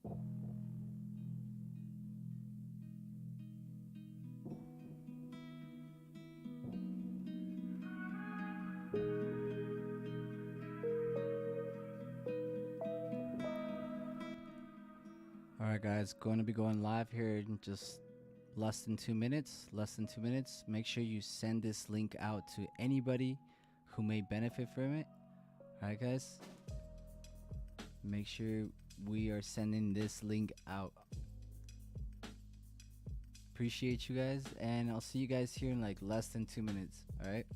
Alright guys, going to be going live here in just less than 2 minutes. Make sure you send this link out to anybody who may benefit from it. Alright guys, make sure we are sending this link out. Appreciate you guys, and I'll see you guys here in like less than 2 minutes. Alright.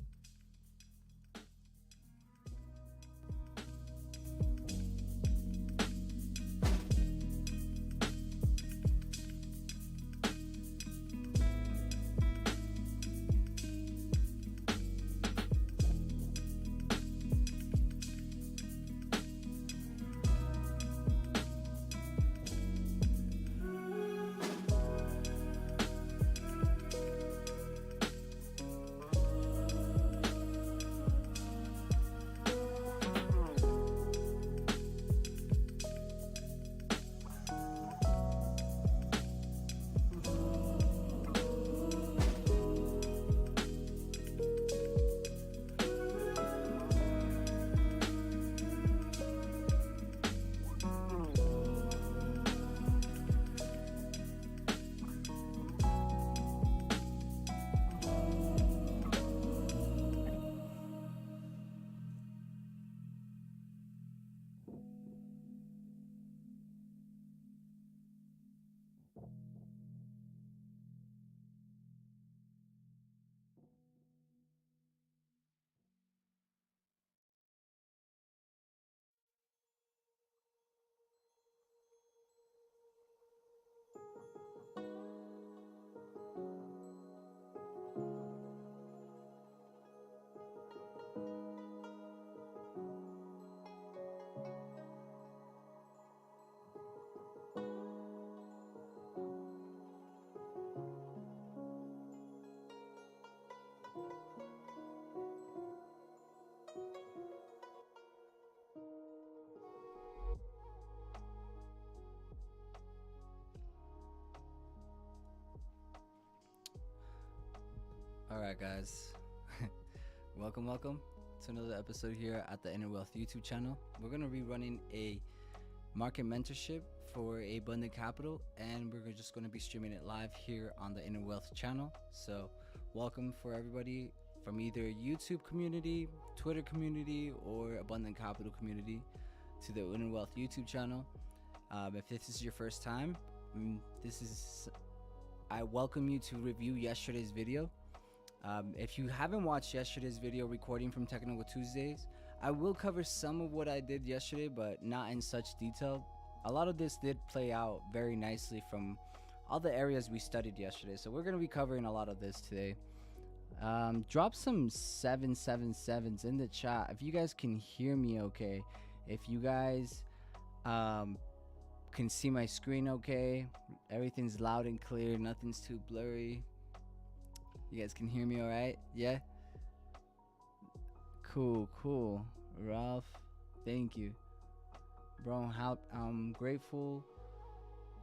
Alright guys, welcome to another episode here at the Inner Wealth YouTube channel. We're going to be running a market mentorship for Abundant Capital, and we're just going to be streaming it live here on the Inner Wealth channel. So welcome for everybody from either YouTube community, Twitter community, or Abundant Capital community to the Inner Wealth YouTube channel. If this is your first time, I welcome you to review yesterday's video. If you haven't watched yesterday's video, Recording from Technical Tuesdays, I will cover some of what I did yesterday, but not in such detail. A lot of this did play out very nicely from all the areas we studied yesterday, so we're going to be covering a lot of this today. Drop some 777s in the chat if you guys can hear me okay, if you guys can see my screen okay, everything's loud and clear, nothing's too blurry. You guys can hear me all right? Yeah? Cool. Ralph, thank you. Bro, I'm grateful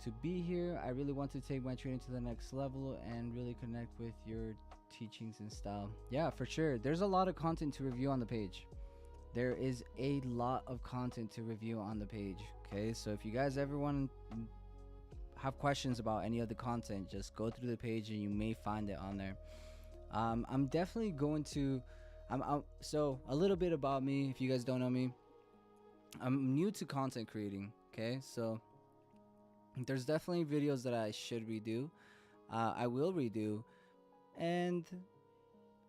to be here. I really want to take my training to the next level and really connect with your teachings and style. Yeah, for sure. There's a lot of content to review on the page. There is a lot of content to review on the page. Okay, so if you guys ever want to have questions about any of the content, just go through the page and you may find it on there. I'm definitely going to so a little bit about me, if you guys don't know me. I'm new to content creating. Okay, so there's definitely videos that I should redo. I will redo, and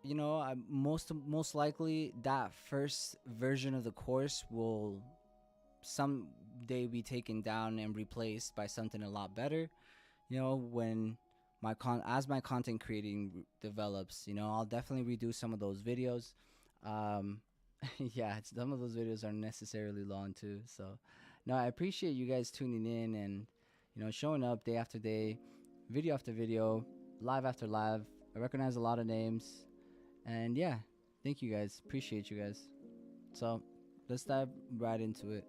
you know, most likely that first version of the course will someday be taken down and replaced by something a lot better. You know, when as my content creating develops, you know, I'll definitely redo some of those videos. Yeah, some of those videos are necessarily long too. So no, I appreciate you guys tuning in and, you know, showing up day after day, video after video, live after live. I recognize a lot of names, and yeah, thank you guys. Appreciate you guys. So let's dive right into it.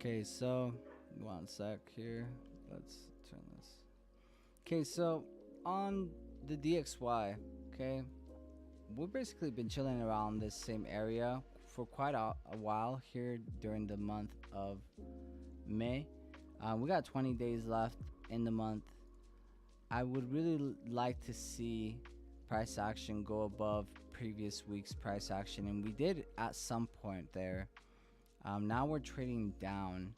Okay, so one sec here. Let's turn this. Okay, so on the DXY, okay, we've basically been chilling around this same area for quite a while here during the month of May. We got 20 days left in the month. I would really like to see price action go above previous week's price action, and we did at some point there. Now we're trading down,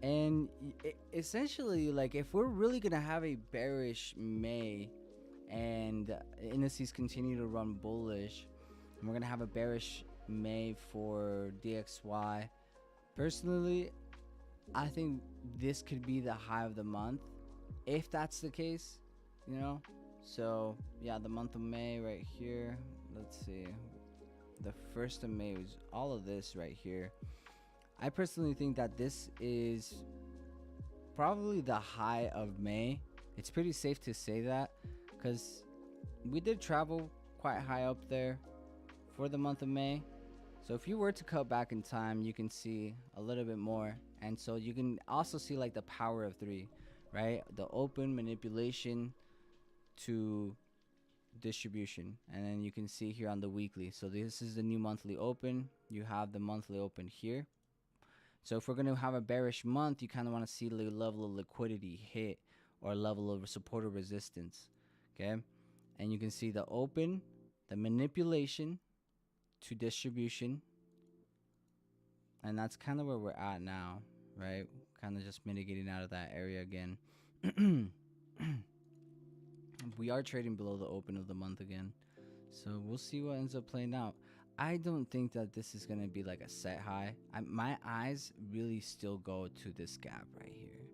and essentially, like, if we're really gonna have a bearish May and indices continue to run bullish, and we're gonna have a bearish May for DXY, personally, I think this could be the high of the month if that's the case, you know. So yeah, the month of May right here, let's see, the 1st of May was all of this right here. I personally think that this is probably the high of May. It's pretty safe to say that because we did travel quite high up there for the month of May. So if you were to cut back in time, you can see a little bit more. And so you can also see like the power of 3, right? The open, manipulation to distribution. And then you can see here on the weekly. So this is the new monthly open. You have the monthly open here. So if we're going to have a bearish month, you kind of want to see the level of liquidity hit or level of support or resistance. Okay. And you can see the open, the manipulation to distribution. And that's kind of where we're at now, right? Kind of just mitigating out of that area again. We are trading below the open of the month again. So we'll see what ends up playing out. I don't think that this is going to be like a set high. My eyes really still go to this gap right here.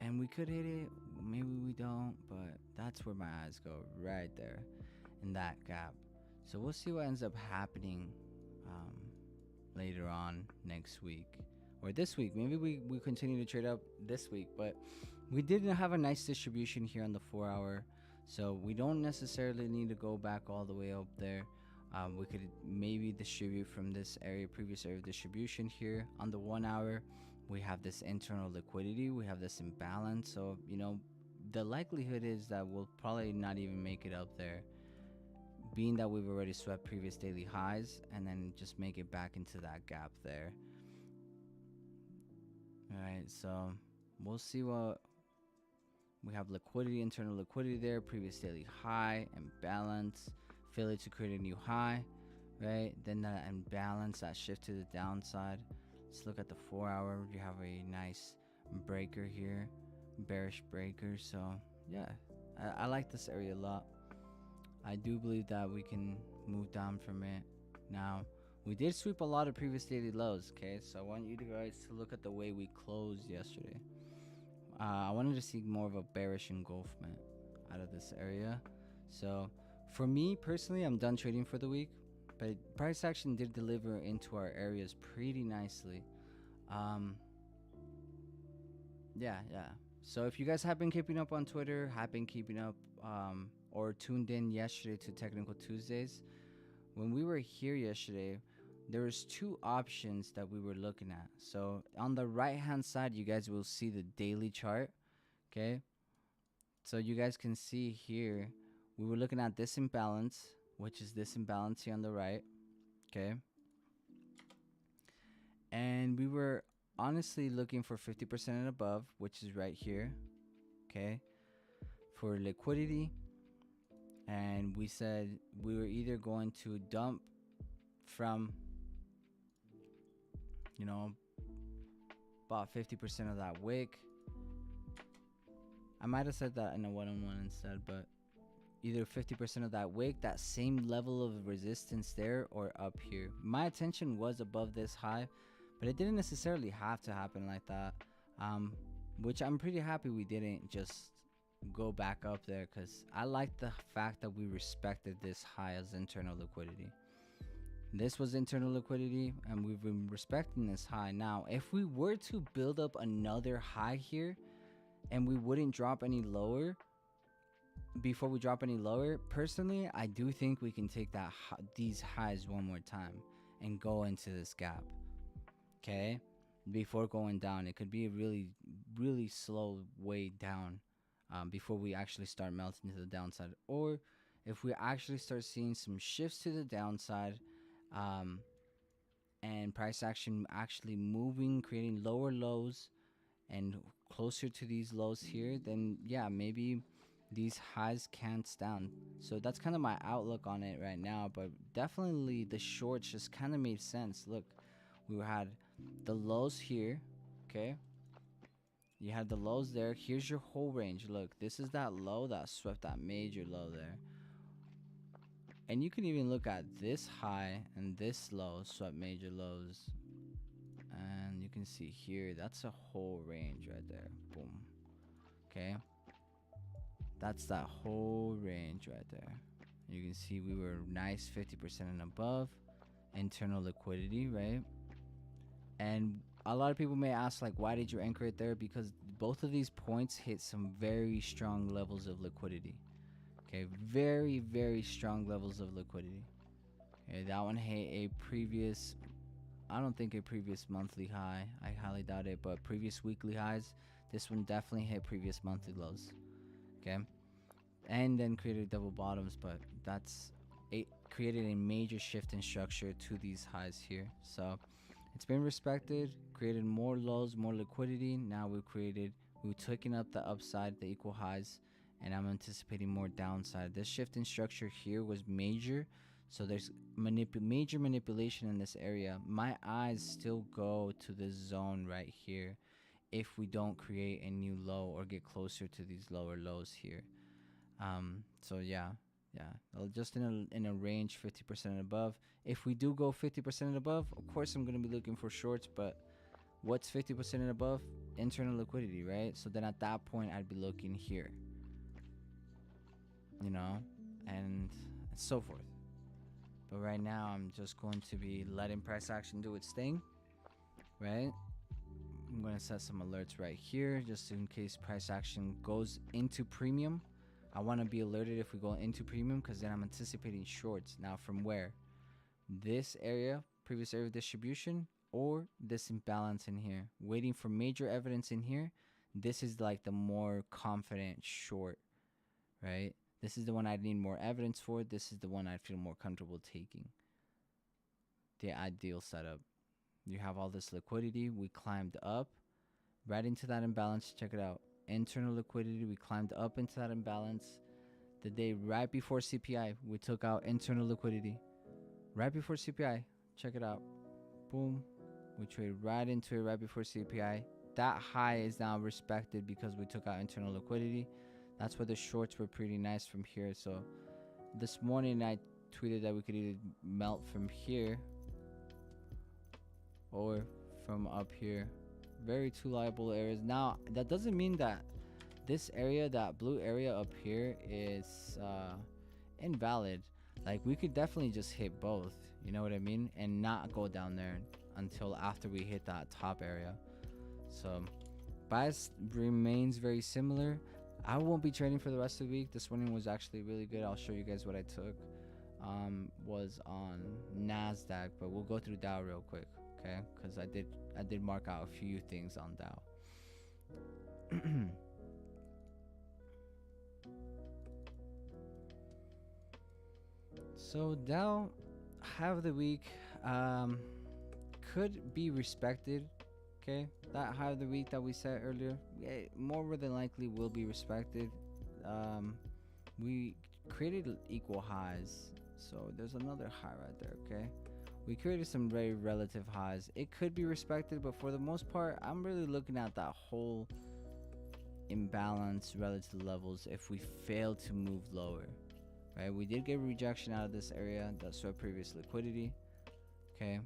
And we could hit it. Maybe we don't. But that's where my eyes go. Right there. In that gap. So we'll see what ends up happening later on next week. Or this week. Maybe we continue to trade up this week. But we did have a nice distribution here on the 4 hour. So we don't necessarily need to go back all the way up there. We could maybe distribute from this area, previous area of distribution here. On the 1 hour, we have this internal liquidity. We have this imbalance. So, you know, the likelihood is that we'll probably not even make it up there, being that we've already swept previous daily highs and then just make it back into that gap there. All right, so we'll see what we have. Liquidity, internal liquidity there, previous daily high, imbalance. Failure to create a new high, right? Then that imbalance, that shift to the downside. Let's look at the 4 hour. You have a nice breaker here, bearish breaker. So yeah, I like this area a lot. I do believe that we can move down from it. Now, we did sweep a lot of previous daily lows, okay? So I want you guys to look at the way we closed yesterday. I wanted to see more of a bearish engulfment out of this area. So for me personally, I'm done trading for the week, but price action did deliver into our areas pretty nicely. Yeah. So if you guys have been keeping up on Twitter, have been keeping up or tuned in yesterday to Technical Tuesdays, when we were here yesterday, there was 2 options that we were looking at. So on the right hand side, you guys will see the daily chart. Okay, so you guys can see here, we were looking at this imbalance, which is this imbalance here on the right. Okay, and we were honestly looking for 50% and above, which is right here. Okay, for liquidity. And we said we were either going to dump from, you know, about 50% of that wick. I might have said that in a one-on-one instead, but either 50% of that wick, that same level of resistance there, or up here. My attention was above this high, but it didn't necessarily have to happen like that, which I'm pretty happy we didn't just go back up there, because I like the fact that we respected this high as internal liquidity. This was internal liquidity, and we've been respecting this high. Now, if we were to build up another high here, and we wouldn't drop any lower, before we drop any lower, personally, I do think we can take these highs one more time and go into this gap. Okay, before going down. It could be a really, really slow way down, before we actually start melting to the downside. Or if we actually start seeing some shifts to the downside, um, and price action actually moving, creating lower lows and closer to these lows here, then yeah, maybe these highs can't stand. So that's kind of my outlook on it right now. But definitely the shorts just kind of made sense. Look, we had the lows here, okay? You had the lows there. Here's your whole range. Look, this is that low that swept that major low there. And you can even look at this high and this low swept major lows. And you can see here, that's a whole range right there. Boom. Okay. That's that whole range right there. You can see we were nice 50% and above internal liquidity, right? And a lot of people may ask, like, why did you anchor it there? Because both of these points hit some very strong levels of liquidity. Okay, very, very strong levels of liquidity. Okay, that one hit a previous, I don't think a previous monthly high. I highly doubt it, but previous weekly highs. This one definitely hit previous monthly lows. Okay, and then created double bottoms, but that's it created a major shift in structure to these highs here. So it's been respected, created more lows, more liquidity. Now we've taken up the upside, the equal highs, and I'm anticipating more downside. This shift in structure here was major, so there's major manipulation in this area. My eyes still go to this zone right here if we don't create a new low or get closer to these lower lows here. So yeah, just in a range 50% and above. If we do go 50% and above, of course I'm gonna be looking for shorts. But what's 50% and above? Internal liquidity, right? So then at that point I'd be looking here, you know, and so forth. But right now I'm just going to be letting price action do its thing, right? I'm gonna set some alerts right here just in case price action goes into premium. I want to be alerted if we go into premium, because then I'm anticipating shorts. Now from where? This area, previous area of distribution, or this imbalance in here. Waiting for major evidence in here. This is like the more confident short, right? This is the one I'd need more evidence for. This is the one I'd feel more comfortable taking. The ideal setup. You have all this liquidity. We climbed up right into that imbalance. Check it out. Internal liquidity. We climbed up into that imbalance. The day right before CPI, we took out internal liquidity. Right before CPI. Check it out. Boom. We trade right into it right before CPI. That high is now respected because we took out internal liquidity. That's why the shorts were pretty nice from here. So this morning I tweeted that we could either melt from here or from up here. Very two liable areas. Now that doesn't mean that this area, that blue area up here, is invalid. Like, we could definitely just hit both, you know what I mean, and not go down there until after we hit that top area. So bias remains very similar. I won't be trading for the rest of the week. This morning was actually really good. I'll show you guys what I took. Was on NASDAQ, but we'll go through Dow real quick, okay? Because I did mark out a few things on Dow. So Dow, high of the week, could be respected. Okay, that high of the week that we set earlier, more than likely will be respected. We created equal highs, so there's another high right there. Okay, we created some very relative highs. It could be respected, but for the most part, I'm really looking at that whole imbalance relative levels. If we fail to move lower, right? We did get rejection out of this area that saw previous liquidity. Okay,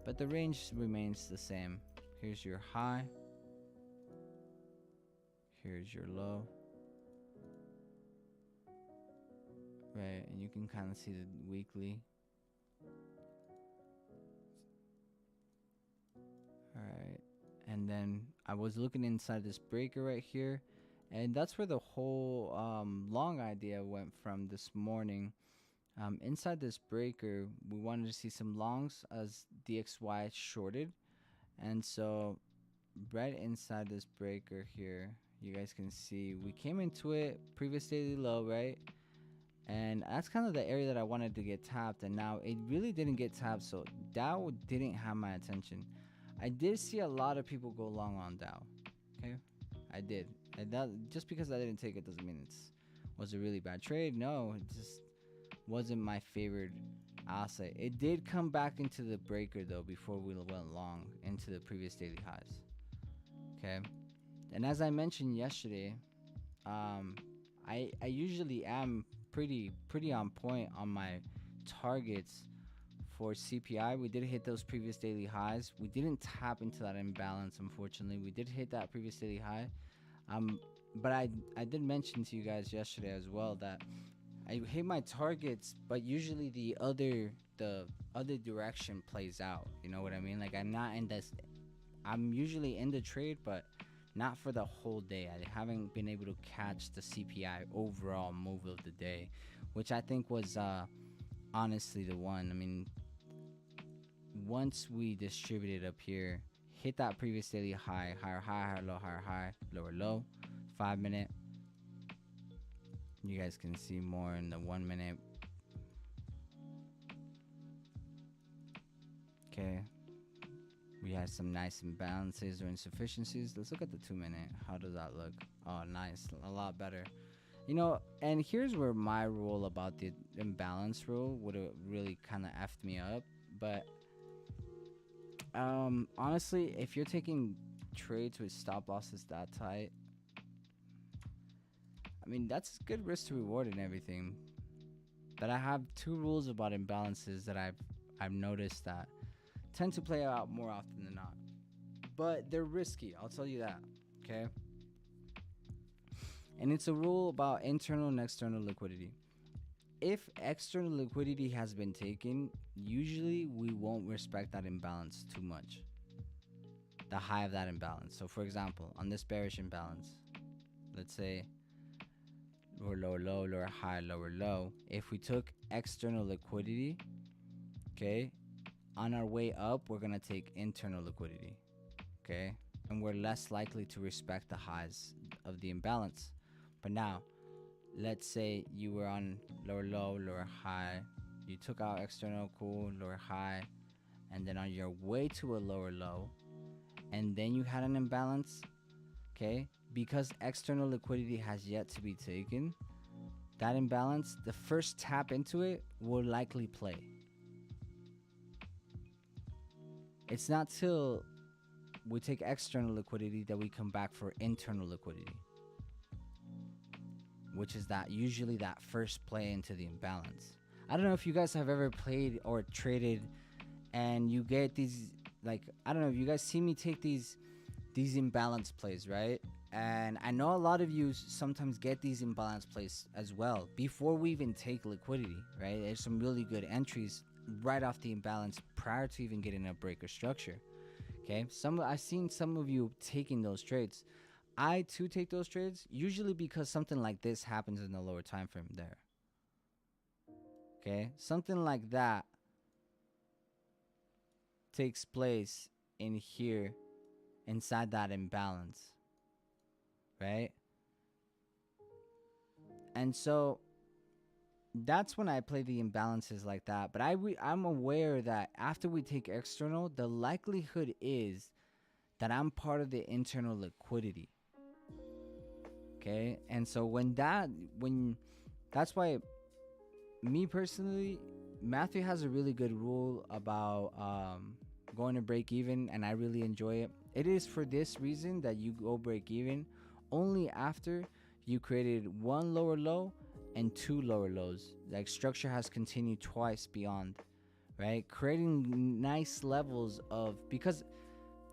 but the range remains the same. Here's your high. Here's your low. Right, and you can kind of see the weekly. Alright, and then I was looking inside this breaker right here, and that's where the whole long idea went from this morning. Inside this breaker, we wanted to see some longs as DXY shorted, And so right inside this breaker here, you guys can see we came into it previous daily low, right? And that's kind of the area that I wanted to get tapped, and now it really didn't get tapped, so Dow didn't have my attention. I did see a lot of people go long on Dow. Okay, I did. And that, just because I didn't take it doesn't mean it's was a really bad trade. No, it just wasn't my favorite asset. It did come back into the breaker though before we went long into the previous daily highs. Okay, and as I mentioned yesterday, um, I usually am pretty on point on my targets for CPI. We did hit those previous daily highs. We didn't tap into that imbalance, unfortunately. We did hit that previous daily high. But I did mention to you guys yesterday as well that I hit my targets, but usually the other direction plays out. You know what I mean? Like I'm not in this. I'm usually in the trade, but not for the whole day. I haven't been able to catch the CPI overall move of the day, which I think was honestly the one. I mean, once we distributed up here, hit that previous daily high, higher, lower, low, 5 minute. You guys can see more in the 1 minute. Okay. We had some nice imbalances or insufficiencies. Let's look at the 2 minute. How does that look? Oh, nice. A lot better. You know, and here's where my rule about the imbalance rule would have really kind of effed me up. But honestly, if you're taking trades with stop losses that tight, I mean, that's good risk to reward and everything. But I have two rules about imbalances that I've noticed that tend to play out more often than not. But they're risky, I'll tell you that. Okay? And it's a rule about internal and external liquidity. If external liquidity has been taken, usually we won't respect that imbalance too much. The high of that imbalance. So for example, on this bearish imbalance, let's say lower, lower, low, lower, high, lower, low. If we took external liquidity, okay, on our way up, we're going to take internal liquidity, okay? And we're less likely to respect the highs of the imbalance. But now, let's say you were on lower, low, lower, high. You took out external, cool, lower, high. And then on your way to a lower low, and then you had an imbalance, okay? Because external liquidity has yet to be taken, that imbalance, the first tap into it will likely play. It's not till we take external liquidity that we come back for internal liquidity, which is that usually that first play into the imbalance. I don't know if you guys have ever played or traded and you get these, like, I don't know if you guys see me take these imbalance plays, right? And I know a lot of you sometimes get these imbalance plays as well before we even take liquidity, right? There's some really good entries right off the imbalance prior to even getting a breaker structure. Okay, I've seen some of you taking those trades. I too take those trades usually because something like this happens in the lower time frame there. Okay, something like that takes place in here inside that imbalance, right? And so that's when I play the imbalances like that. But I'm aware that after we take external, the likelihood is that I'm part of the internal liquidity. Okay? And so that's why me personally, Matthew has a really good rule about going to break even, and I really enjoy it. It is for this reason that you go break even only after you created one lower low and two lower lows. Like structure has continued twice beyond, right? Creating nice levels of, because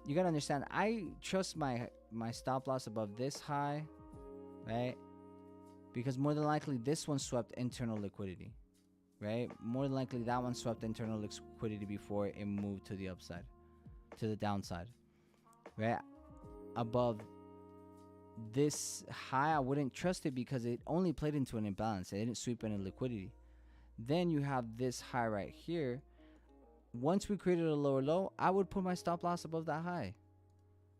you gotta understand, I trust my stop loss above this high, right? Because more than likely this one swept internal liquidity, right? More than likely that one swept internal liquidity before it moved to the upside, to the downside, right? Above this high, I wouldn't trust it because it only played into an imbalance. It didn't sweep any liquidity. Then you have this high right here. once we created a lower low, I would put my stop loss above that high.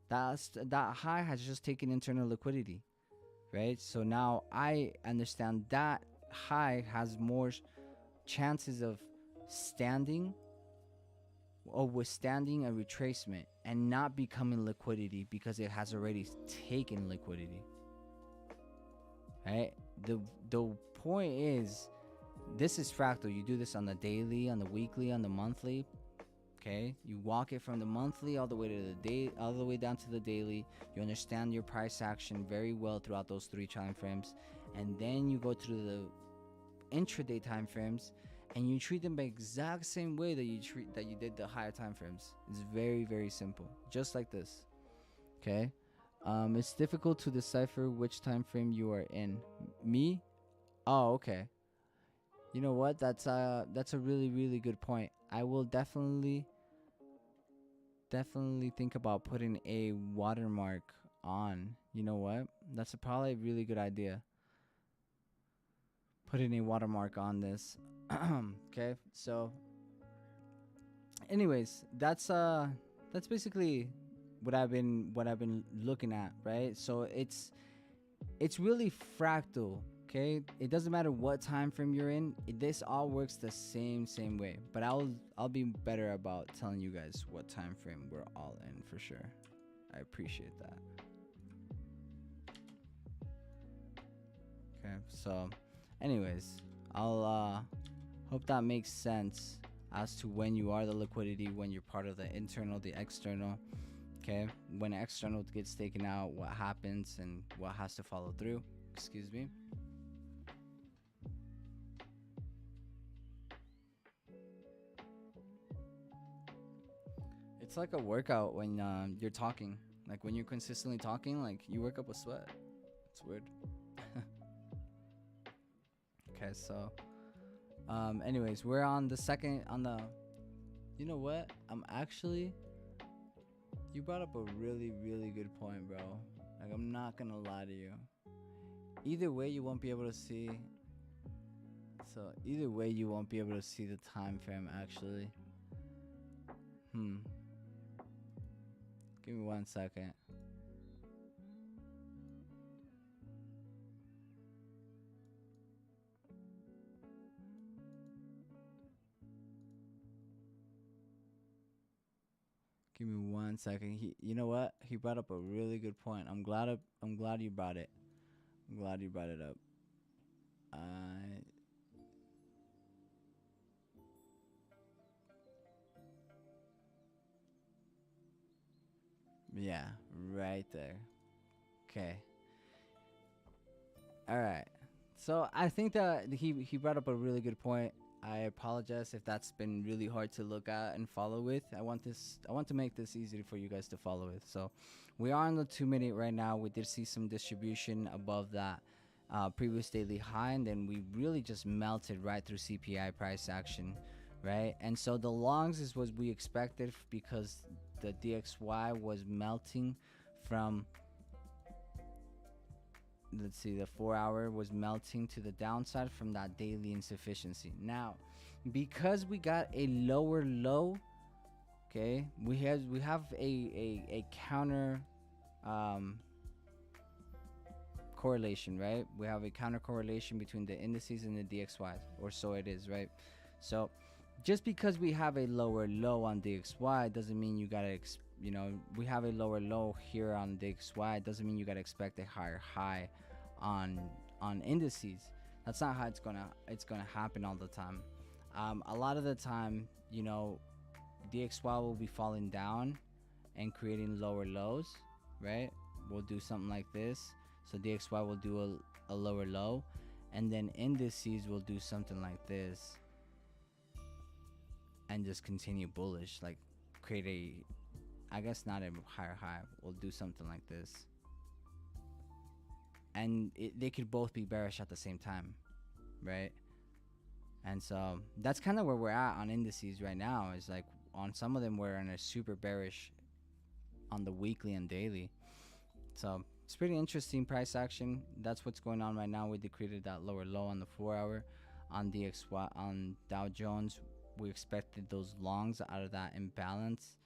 That high has just taken internal liquidity, right? So now I understand that high has more chances of standing or withstanding a retracement and not becoming liquidity because it has already taken liquidity, right? The point is, this is fractal. You do this on the daily, on the weekly, on the monthly. Okay, you walk it from the monthly all the way to the day, all the way down to the daily. You understand your price action very well throughout those 3 time frames, and then you go through the intraday time frames, and you treat them the exact same way that you did the higher time frames. It's very, very simple, just like this. Okay, it's difficult to decipher which time frame you are in. Me? Oh, okay. You know what? That's a really, really good point. I will definitely think about putting a watermark on. You know what? That's probably a really good idea. Putting a watermark on this. Okay, so anyways, that's basically what I've been looking at, right? So it's really fractal. Okay, it doesn't matter what time frame you're in. This all works the same way. But I'll be better about telling you guys what time frame we're all in for sure. I appreciate that. Okay, so anyways, I'll hope that makes sense as to when you are the liquidity, when you're part of the internal, the external. Okay, when external gets taken out, what happens and what has to follow through. Excuse me. It's like a workout when you're talking. Like when you're consistently talking, like you work up a sweat. It's weird. Okay, so anyways, we're on the you know what? You brought up a really, really good point, bro. Like, I'm not gonna lie to you. Either way, you won't be able to see. So either way, you won't be able to see the time frame actually. Give me 1 second. Give me 1 second. You know what? He brought up a really good point. I'm glad you brought it. I'm glad you brought it up. Yeah, right there. Okay. All right. So I think that he brought up a really good point. I apologize if that's been really hard to look at and follow with. I want to make this easy for you guys to follow with. So we are on the 2-minute right now. We did see some distribution above that previous daily high, and then we really just melted right through CPI price action, right? And so the longs is what we expected because the DXY was melting from, let's see, the 4-hour was melting to the downside from that daily insufficiency. Now, because we got a lower low, okay, we have a counter correlation, right? We have a counter correlation between the indices and the DXY, or so it is, right? So just because we have a lower low on DXY doesn't mean you gotta we have a lower low here on DXY, doesn't mean you gotta expect a higher high on indices. That's not how it's gonna happen all the time. A lot of the time, DXY will be falling down and creating lower lows, right? We'll do something like this. So DXY will do a lower low, and then indices will do something like this and just continue bullish, like create I guess not a higher high. We'll do something like this. And they could both be bearish at the same time, right? And so that's kind of where we're at on indices right now. Is like on some of them we're in a super bearish on the weekly and daily. So it's pretty interesting price action. That's what's going on right now. We created that lower low on the 4-hour. On DXY, on Dow Jones, we expected those longs out of that imbalance.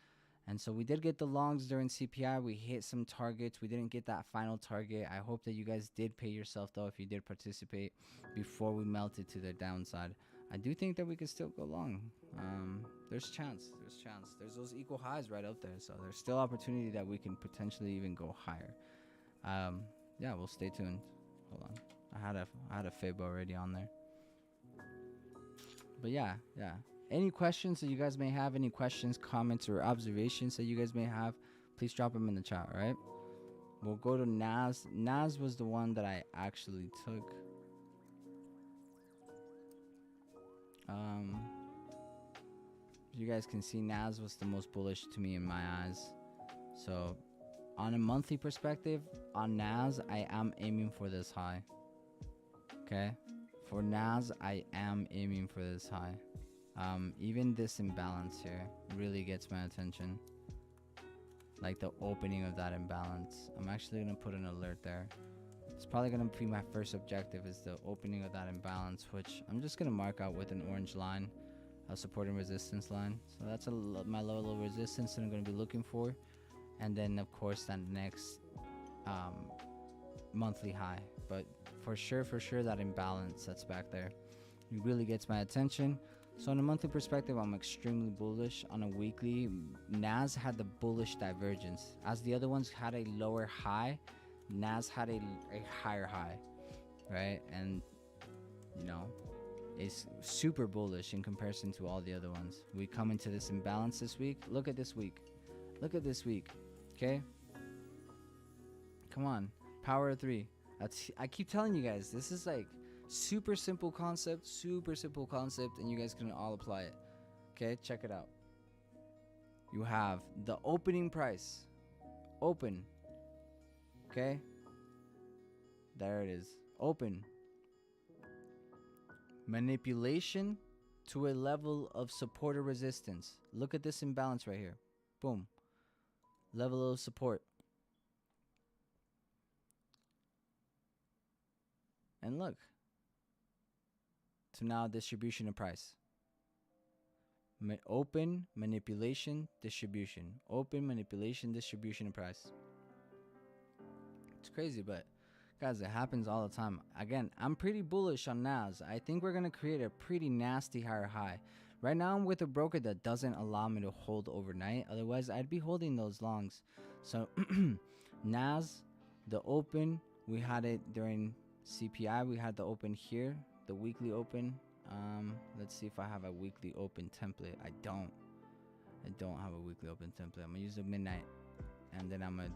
And so we did get the longs during CPI. We hit some targets. We didn't get that final target. I hope that you guys did pay yourself, though, if you did participate before we melted to the downside. I do think that we could still go long. There's chance. There's chance. There's those equal highs right out there. So there's still opportunity that we can potentially even go higher. Yeah, we'll stay tuned. Hold on. I had a fib already on there. But yeah. Any questions that you guys may have, any questions, comments, or observations that you guys may have, please drop them in the chat, all right? We'll go to Nas. Nas was the one that I actually took. You guys can see Nas was the most bullish to me in my eyes. So on a monthly perspective, on Nas, I am aiming for this high. Okay? For Nas, I am aiming for this high. Even this imbalance here really gets my attention. Like the opening of that imbalance. I'm actually going to put an alert there. It's probably going to be my first objective, is the opening of that imbalance, which I'm just going to mark out with an orange line, a support and resistance line. So that's my level of resistance that I'm going to be looking for. And then, of course, that next monthly high. But for sure, that imbalance that's back there, it really gets my attention. So on a monthly perspective, I'm extremely bullish. On a weekly, Nas had the bullish divergence. As the other ones had a lower high, Nas had a higher high, right? And, you know, it's super bullish in comparison to all the other ones. We come into this imbalance this week. Look at this week. Look at this week, okay? Come on, power of 3. I keep telling you guys, this is like super simple concept, and you guys can all apply it. Okay, check it out. You have the opening price, open. Okay, there it is, open. Manipulation to a level of support or resistance. Look at this imbalance right here. Boom. Level of support. And look. To now distribution of price. Open, manipulation, distribution. Open, manipulation, distribution of price. It's crazy, but guys, it happens all the time. Again, I'm pretty bullish on Nas. I think we're going to create a pretty nasty higher high. Right now, I'm with a broker that doesn't allow me to hold overnight. Otherwise, I'd be holding those longs. So, Nas, the open, we had it during CPI. We had the open here, the weekly open. Let's see if I have a weekly open template. I don't have a weekly open template. I'm going to use a midnight, and then I'm going to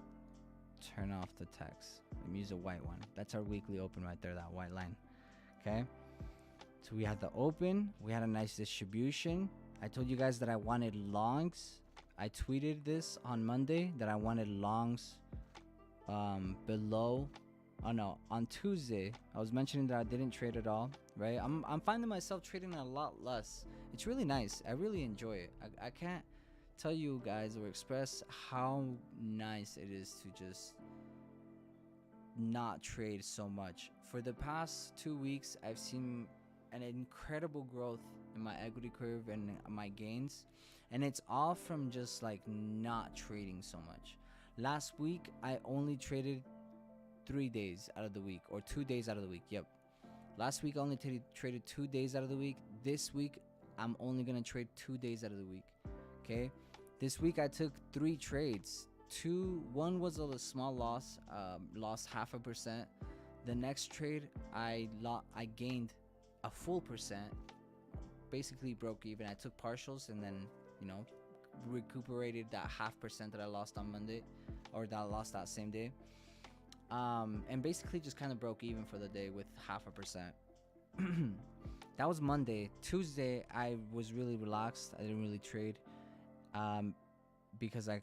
turn off the text. I'm use a white one. That's our weekly open right there, that white line. Okay, so we had the open, we had a nice distribution. I told you guys that I wanted longs. I tweeted this on Monday that I wanted longs below. Oh no, on Tuesday I was mentioning that I didn't trade at all, right? I'm finding myself trading a lot less. It's really nice. I really enjoy it. I can't tell you guys or express how nice it is to just not trade so much. For the past 2 weeks, I've seen an incredible growth in my equity curve and my gains, and it's all from just like not trading so much. Last week I only traded 3 days out of the week, or 2 days out of the week. Yep, last week I only traded 2 days out of the week. This week I'm only gonna trade 2 days out of the week. Okay, this week I took 3 trades. One was a small loss, lost 0.5%. The next trade I gained a full percent, basically broke even. I took partials and then, you know, recuperated that 0.5% that I lost on Monday, or that I lost that same day, and basically just kind of broke even for the day with 0.5%. That was Monday. Tuesday I was really relaxed. I didn't really trade because I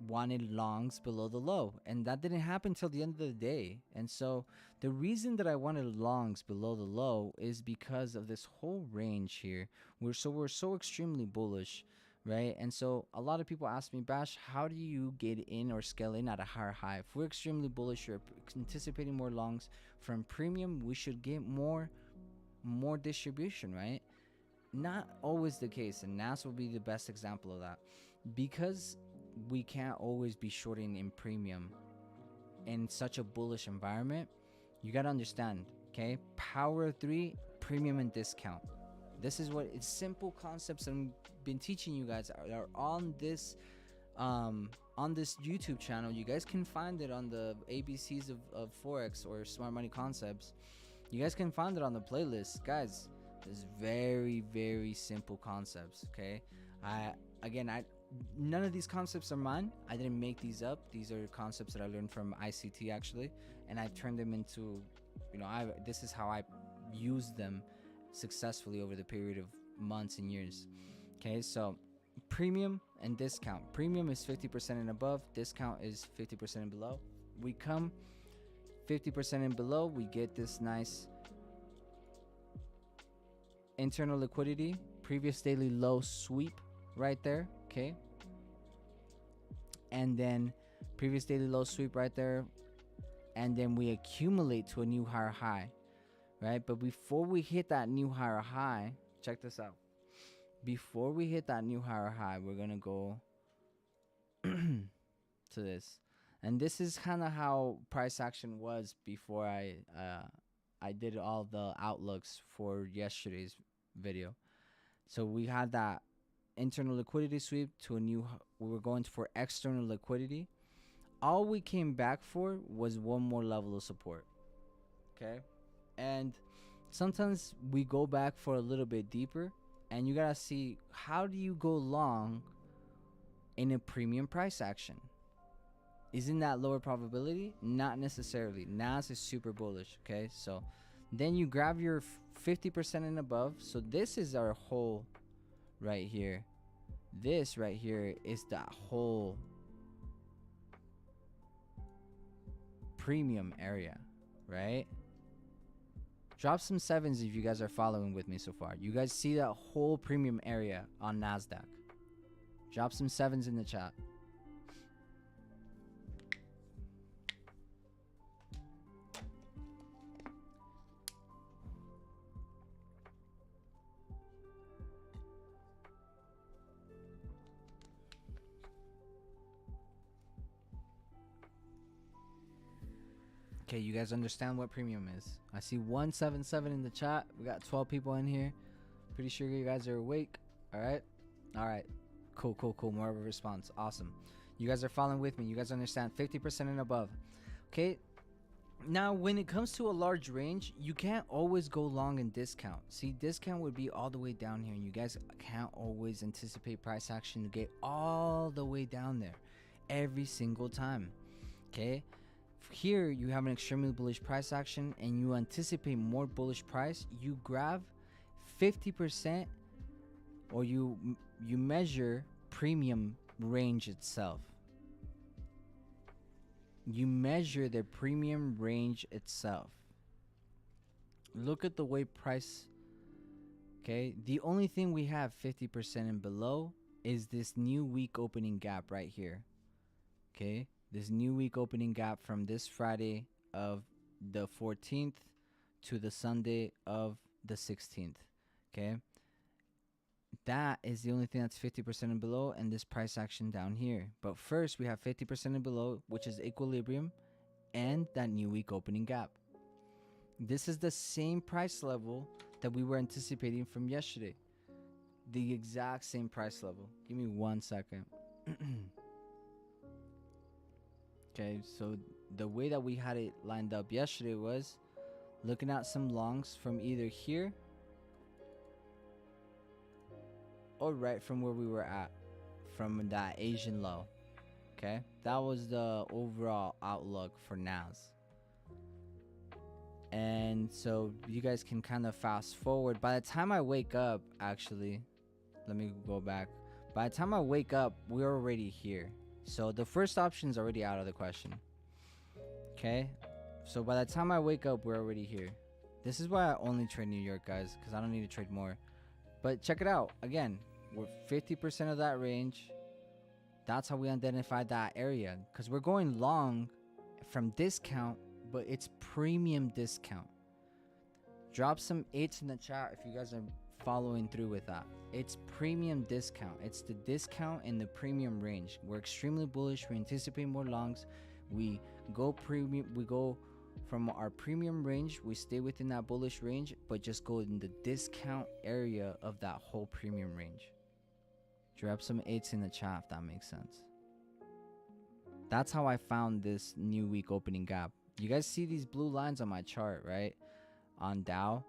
wanted longs below the low, and that didn't happen till the end of the day. And so the reason that I wanted longs below the low is because of this whole range here. We're so extremely bullish, right? And so a lot of people ask me, Bash, how do you get in or scale in at a higher high? If we're extremely bullish, you're anticipating more longs from premium, we should get more distribution, right? not always the case, and NAS will be the best example of that, because we can't always be shorting in premium in such a bullish environment. You got to understand, okay? Power of 3, premium and discount. This is what it's simple concepts I've been teaching you guys are on this YouTube channel. You guys can find it on the ABCs of Forex or Smart Money Concepts. You guys can find it on the playlist, guys. There's very, very simple concepts, okay? None of these concepts are mine. I didn't make these up. These are concepts that I learned from ICT actually, and I turned them into, this is how I used them successfully over the period of months and years. Okay, so premium and discount. Premium is 50% and above. Discount is 50% and below. We come 50% and below, we get this nice internal liquidity, previous daily low sweep right there, okay? And then previous daily low sweep right there, and then we accumulate to a new higher high, right? But before we hit that new higher high, check this out. Before we hit that new higher high, we're gonna go to this. And this is kind of how price action was before I did all the outlooks for yesterday's video. So we had that internal liquidity sweep to a new, we were going for external liquidity. All we came back for was one more level of support, okay? And sometimes we go back for a little bit deeper, and you gotta see, how do you go long in a premium price action? Isn't that lower probability? Not necessarily. NAS is super bullish, okay? So then you grab your 50% and above. So this is our whole right here. This right here is that whole premium area, right? Drop some 7s if you guys are following with me so far. You guys see that whole premium area on NASDAQ. Drop some 7s in the chat. Okay, you guys understand what premium is. I see 177 in the chat. We got 12 people in here. Pretty sure you guys are awake. All right. Cool. More of a response. Awesome. You guys are following with me. You guys understand 50% and above. Okay. Now, when it comes to a large range, you can't always go long in discount. See, discount would be all the way down here, and you guys can't always anticipate price action to get all the way down there every single time. Okay. Here you have an extremely bullish price action and you anticipate more bullish price. You grab 50%, or you measure premium range itself. You measure the premium range itself. Look at the way price, okay? The only thing we have 50% and below is this new week opening gap right here, okay? This new week opening gap from this Friday of the 14th to the Sunday of the 16th, okay? That is the only thing that's 50% and below, and this price action down here. But first, we have 50% and below, which is equilibrium, and that new week opening gap. This is the same price level that we were anticipating from yesterday. The exact same price level. Give me 1 second. Okay, so the way that we had it lined up yesterday was looking at some longs from either here or right from where we were at, from that Asian low. Okay, that was the overall outlook for NAS. And so you guys can kind of fast forward. By the time I wake up, actually, let me go back. By the time I wake up, we're already here. So the first option is already out of the question. Okay, so by the time I wake up, we're already here. This is why I only trade New York, guys, because I don't need to trade more. But check it out. Again, we're 50% of that range. That's how we identify that area, because we're going long from discount, but it's premium discount. Drop some 8s in the chat if you guys are following through with that. It's premium discount. It's the discount in the premium range. We're extremely bullish. We anticipate more longs. We go premium. We go from our premium range. We stay within that bullish range, but just go in the discount area of that whole premium range. Drop some 8s in the chat if that makes sense. That's how I found this new week opening gap. You guys see these blue lines on my chart, right? On Dow.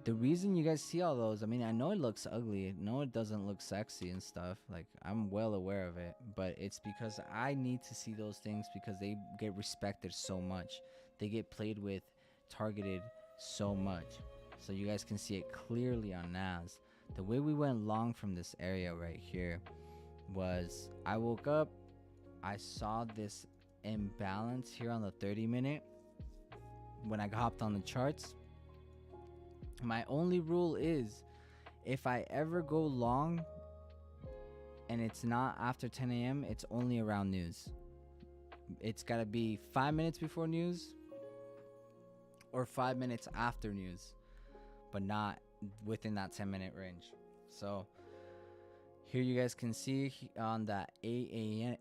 The reason you guys see all those, I mean, I know it looks ugly. I know it doesn't look sexy and stuff. Like, I'm well aware of it. But it's because I need to see those things because they get respected so much. They get played with, targeted so much. So you guys can see it clearly on NAS. The way we went long from this area right here was I woke up. I saw this imbalance here on the 30-minute when I hopped on the charts. My only rule is if I ever go long and it's not after 10 a.m., it's only around news. It's got to be 5 minutes before news or 5 minutes after news, but not within that 10-minute range. So here you guys can see on that 8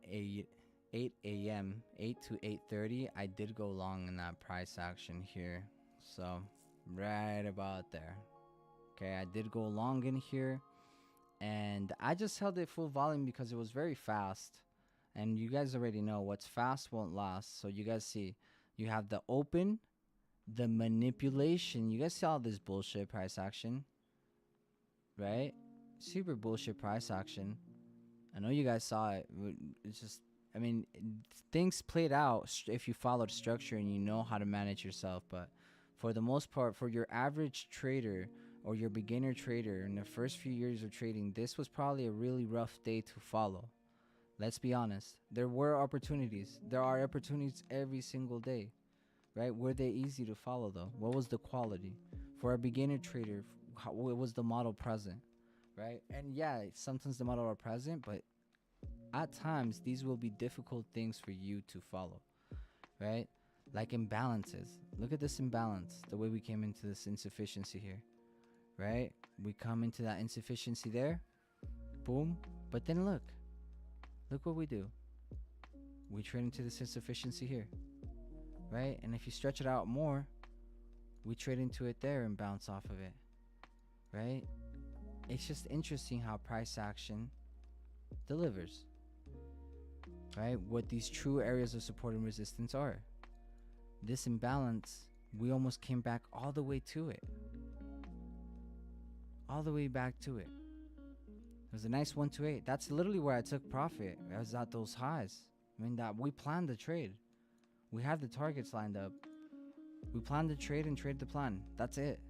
a.m., 8 to 8:30, I did go long in that price action here. So right about there. Okay, I did go long in here, and I just held it full volume because it was very fast. And you guys already know what's fast won't last. So you guys see, you have the open, the manipulation. You guys see all this bullshit price action, right? Super bullshit price action. I know you guys saw it. It's just, I mean, things played out if you followed structure and you know how to manage yourself. But for the most part, for your average trader or your beginner trader in the first few years of trading, this was probably a really rough day to follow. Let's be honest. There were opportunities. There are opportunities every single day, right? Were they easy to follow though? What was the quality? For a beginner trader, what was the model present, right? And yeah, sometimes the model are present, but at times these will be difficult things for you to follow, right? Like imbalances. Look at this imbalance, the way we came into this insufficiency here, right? We come into that insufficiency there, boom, but then look what we do. We trade into this insufficiency here, right? And if you stretch it out more, we trade into it there and bounce off of it, right? It's just interesting how price action delivers, right? What these true areas of support and resistance are. This imbalance, we almost came back all the way to it. All the way back to it. It was a nice 128. That's literally where I took profit. I was at those highs. I mean, that we planned the trade. We had the targets lined up. We planned the trade and trade the plan. That's it.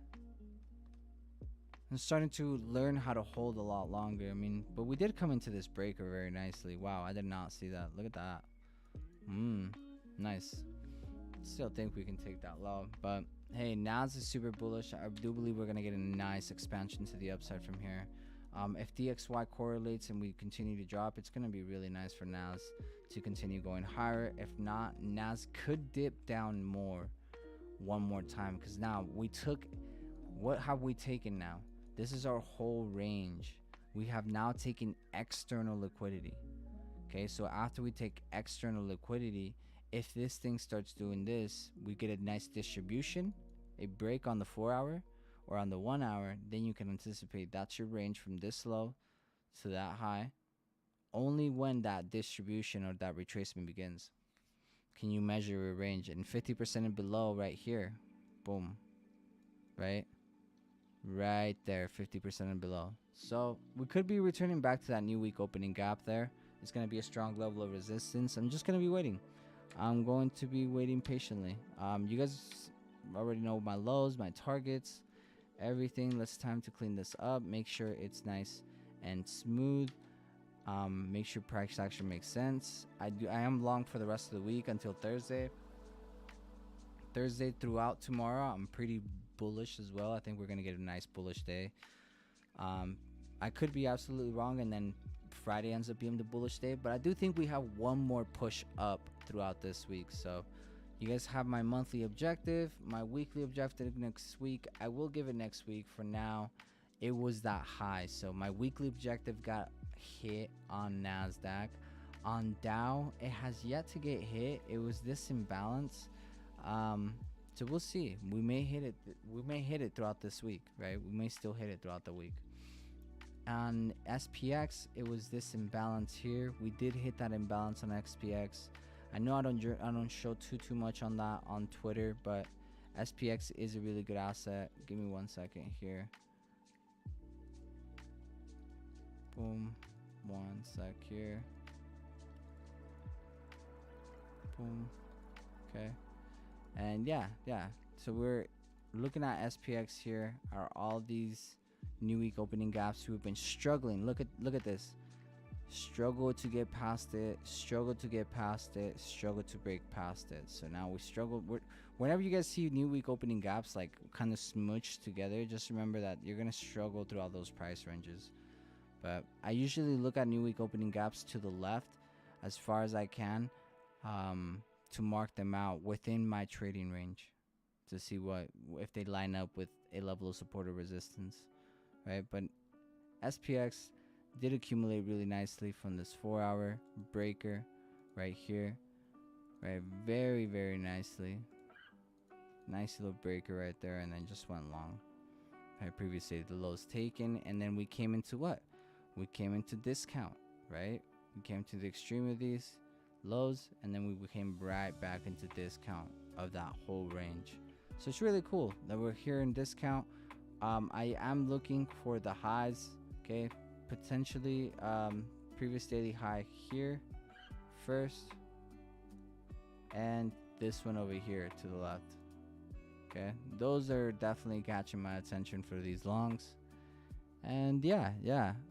I'm starting to learn how to hold a lot longer. I mean, but we did come into this breaker very nicely. Wow, I did not see that. Look at that. Nice. Still think we can take that low, but hey, NAS is super bullish. I do believe we're gonna get a nice expansion to the upside from here. If DXY correlates and we continue to drop, it's gonna be really nice for NAS to continue going higher. If not, NAS could dip down more one more time, because now we took, what have we taken now? This is our whole range. We have now taken external liquidity. Okay, so after we take external liquidity, if this thing starts doing this, we get a nice distribution, a break on the 4 hour or on the 1 hour, then you can anticipate that's your range from this low to that high. Only when that distribution or that retracement begins can you measure a range. And 50% and below right here, boom, right there, 50% and below. So we could be returning back to that new week opening gap there. It's going to be a strong level of resistance. I'm just going to be waiting. I'm going to be waiting patiently. You guys already know my lows, my targets, everything. Let's time to clean this up. Make sure it's nice and smooth. Make sure price action makes sense. I am long for the rest of the week until Thursday. Thursday throughout tomorrow, I'm pretty bullish as well. I think we're gonna get a nice bullish day. I could be absolutely wrong, and then Friday ends up being the bullish day, but I do think we have one more push up throughout this week. So you guys have my monthly objective, my weekly objective next week. I will give it next week. For now, it was that high. So my weekly objective got hit on NASDAQ. On Dow, it has yet to get hit. It was this imbalance. So we'll see. We may hit it. We may hit it throughout this week, right? We may still hit it throughout the week. On SPX, it was this imbalance here. We did hit that imbalance on SPX. I know I don't show too much on that on Twitter, but SPX is a really good asset. Give me 1 second here. Boom. 1 sec here. Boom. Okay. And yeah. So we're looking at SPX here. Are all these new week opening gaps who have been struggling? Look at this. Struggle to get past it. Struggle to get past it. Struggle to break past it. So now we struggle. Whenever you guys see new week opening gaps like kind of smooched together, just remember that you're gonna struggle through all those price ranges. But I usually look at new week opening gaps to the left as far as I can, to mark them out within my trading range to see if they line up with a level of support or resistance, right? But SPX did accumulate really nicely from this 4-hour breaker right here, right? Very, very nicely. Nice little breaker right there, and then just went long. Right, previously the lows taken, and then we came into what? We came into discount, right? We came to the extreme of these lows, and then we came right back into discount of that whole range. So it's really cool that we're here in discount. I am looking for the highs, okay? Potentially previous daily high here first, and this one over here to the left. Okay, those are definitely catching my attention for these longs. And yeah,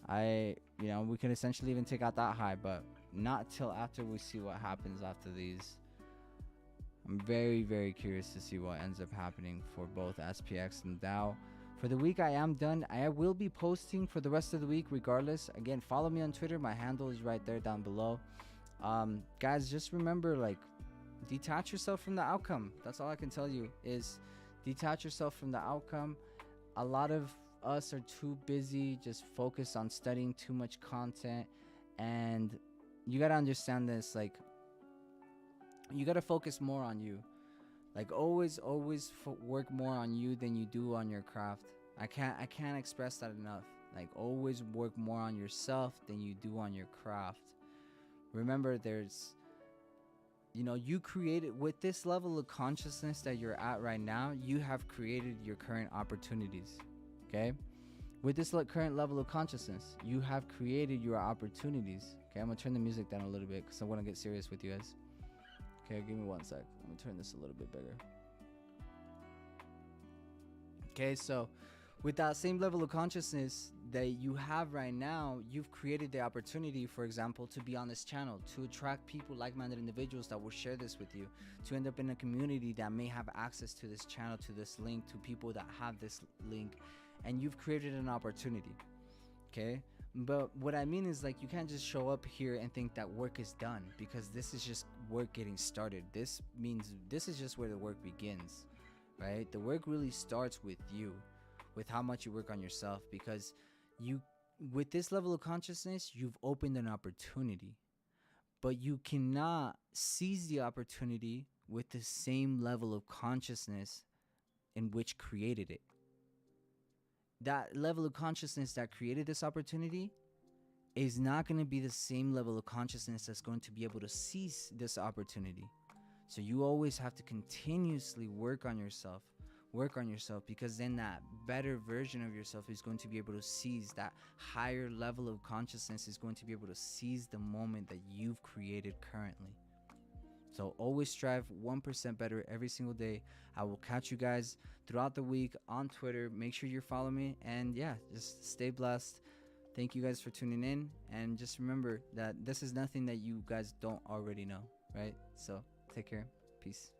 we can essentially even take out that high, but not till after we see what happens after these. I'm very, very curious to see what ends up happening for both SPX and Dow. For the week, I am done. I will be posting for the rest of the week regardless. Again, follow me on Twitter. My handle is right there down below. Guys, just remember, like, detach yourself from the outcome. That's all I can tell you, is detach yourself from the outcome. A lot of us are too busy just focused on studying too much content, and you got to understand this. Like, you got to focus more on you. Like, always work more on you than you do on your craft. I can't express that enough. Like, always work more on yourself than you do on your craft. Remember, you created, with this level of consciousness that you're at right now, you have created your current opportunities. Okay? With this current level of consciousness, you have created your opportunities. Okay, I'm gonna turn the music down a little bit because I want to get serious with you guys. Okay, give me 1 sec. I'm gonna turn this a little bit bigger. Okay, so with that same level of consciousness that you have right now, you've created the opportunity, for example, to be on this channel, to attract people, like-minded individuals that will share this with you, to end up in a community that may have access to this channel, to this link, to people that have this link, and you've created an opportunity. Okay, but what I mean is, like, you can't just show up here and think that work is done, because this is just work getting started. This means this is just where the work begins, right? The work really starts with you, with how much you work on yourself, because with this level of consciousness, you've opened an opportunity, but you cannot seize the opportunity with the same level of consciousness in which created it. That level of consciousness that created this opportunity is not going to be the same level of consciousness that's going to be able to seize this opportunity. So you always have to continuously work on yourself, because then that better version of yourself is going to be able to seize that higher level of consciousness, is going to be able to seize the moment that you've created currently. So always strive 1% better every single day. I will catch you guys throughout the week on Twitter. Make sure you follow me, and yeah, just stay blessed. Thank you guys for tuning in, and just remember that this is nothing that you guys don't already know, right? So take care. Peace.